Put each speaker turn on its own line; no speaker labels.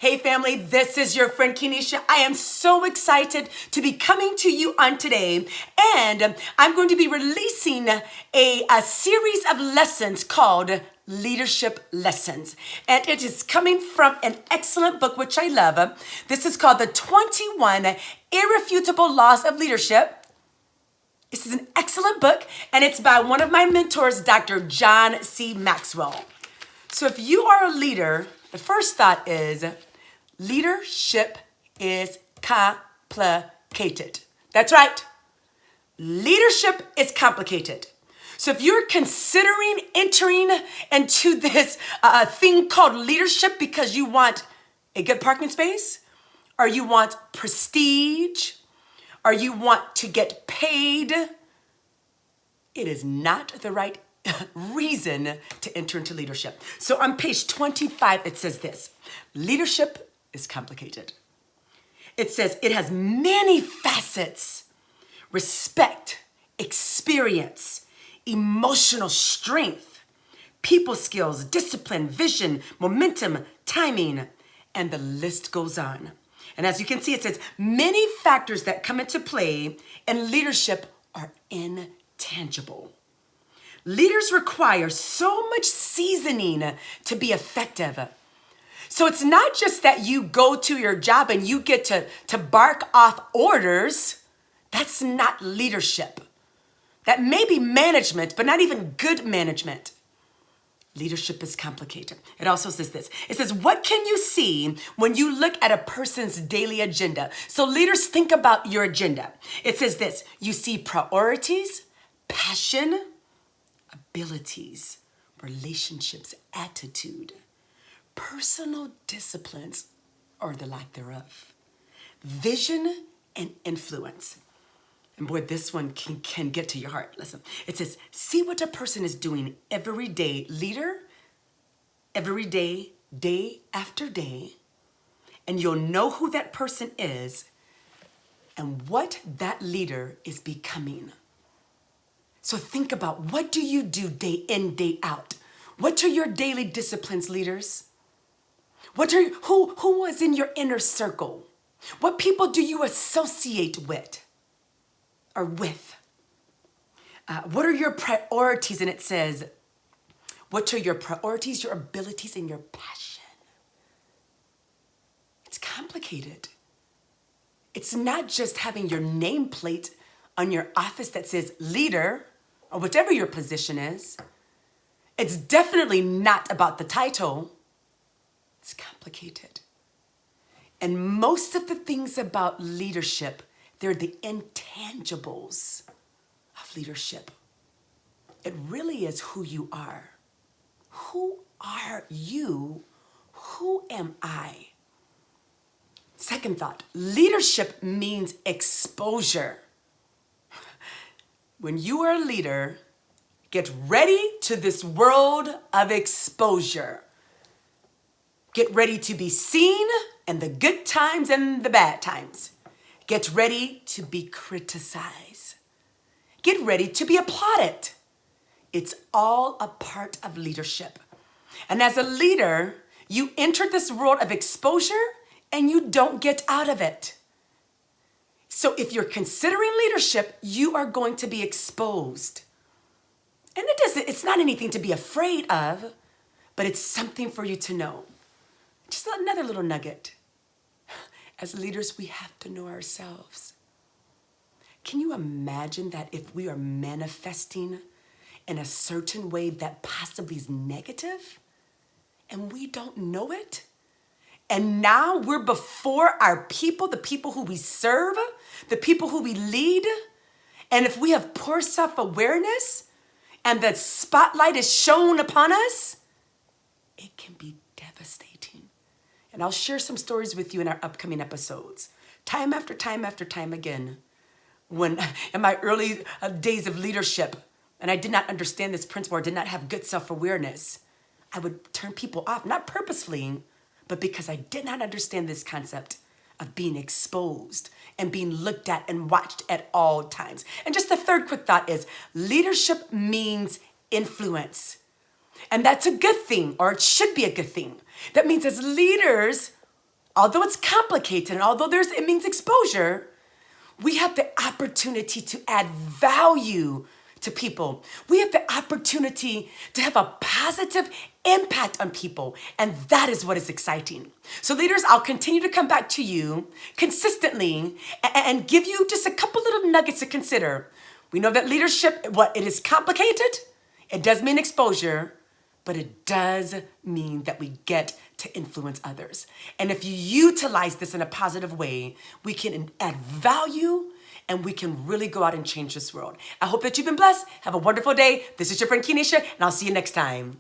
Hey family, this is your friend Kenesha. I am so excited to be coming to you on today, and I'm going to be releasing a series of lessons called Leadership Lessons. And it is coming from an excellent book, which I love. This is called The 21 Irrefutable Laws of Leadership. This is an excellent book, and it's by one of my mentors, Dr. John C. Maxwell. So if you are a leader, the first thought is leadership is complicated. That's right. Leadership is complicated. So if you're considering entering into this thing called leadership because you want a good parking space, or you want prestige, or you want to get paid, it is not the right reason to enter into leadership. So on page 25, it says this: leadership is complicated. It says it has many facets: respect, experience, emotional strength, people skills, discipline, vision, momentum, timing, and the list goes on. And as you can see, it says many factors that come into play in leadership are intangible. Leaders require so much seasoning to be effective. So it's not just that you go to your job and you get to bark off orders. That's not leadership. That may be management, but not even good management. Leadership is complicated. It also says this. It says, what can you see when you look at a person's daily agenda? So leaders, think about your agenda. It says this: you see priorities, passion, abilities, relationships, attitude, personal disciplines, or the lack thereof, vision and influence. And boy, this one can get to your heart. Listen, it says, see what a person is doing every day, leader, every day, day after day, and you'll know who that person is and what that leader is becoming. So think about, what do you do day in, day out? What are your daily disciplines, leaders? Who is in your inner circle? What people do you associate with? Or with? What are your priorities? And it says, what are your priorities, your abilities, and your passion? It's complicated. It's not just having your nameplate on your office that says leader, or whatever your position is. It's definitely not about the title. It's complicated. And most of the things about leadership, they're the intangibles of leadership. It really is who you are. Who are you? Who am I? Second thought, leadership means exposure. When you are a leader, get ready to this world of exposure. Get ready to be seen in the good times and the bad times. Get ready to be criticized. Get ready to be applauded. It's all a part of leadership. And as a leader, you enter this world of exposure and you don't get out of it. So if you're considering leadership, you are going to be exposed. And it's not anything to be afraid of, but it's something for you to know. Just another little nugget. As leaders, we have to know ourselves. Can you imagine that if we are manifesting in a certain way that possibly is negative and we don't know it? And now we're before our people, the people who we serve, the people who we lead. And if we have poor self-awareness and the spotlight is shown upon us, it can be devastating. And I'll share some stories with you in our upcoming episodes. Time after time after time again, when in my early days of leadership, and I did not understand this principle, or did not have good self-awareness, I would turn people off, not purposefully, but because I did not understand this concept of being exposed and being looked at and watched at all times. And just the third quick thought is, leadership means influence. And that's a good thing, or it should be a good thing. That means as leaders, although it's complicated and although it means exposure, we have the opportunity to add value to people. We have the opportunity to have a positive impact on people. And that is what is exciting. So leaders, I'll continue to come back to you consistently and give you just a couple little nuggets to consider. We know that leadership, it is complicated. It does mean exposure, but it does mean that we get to influence others. And if you utilize this in a positive way, we can add value and we can really go out and change this world. I hope that you've been blessed. Have a wonderful day. This is your friend Kenesha, and I'll see you next time.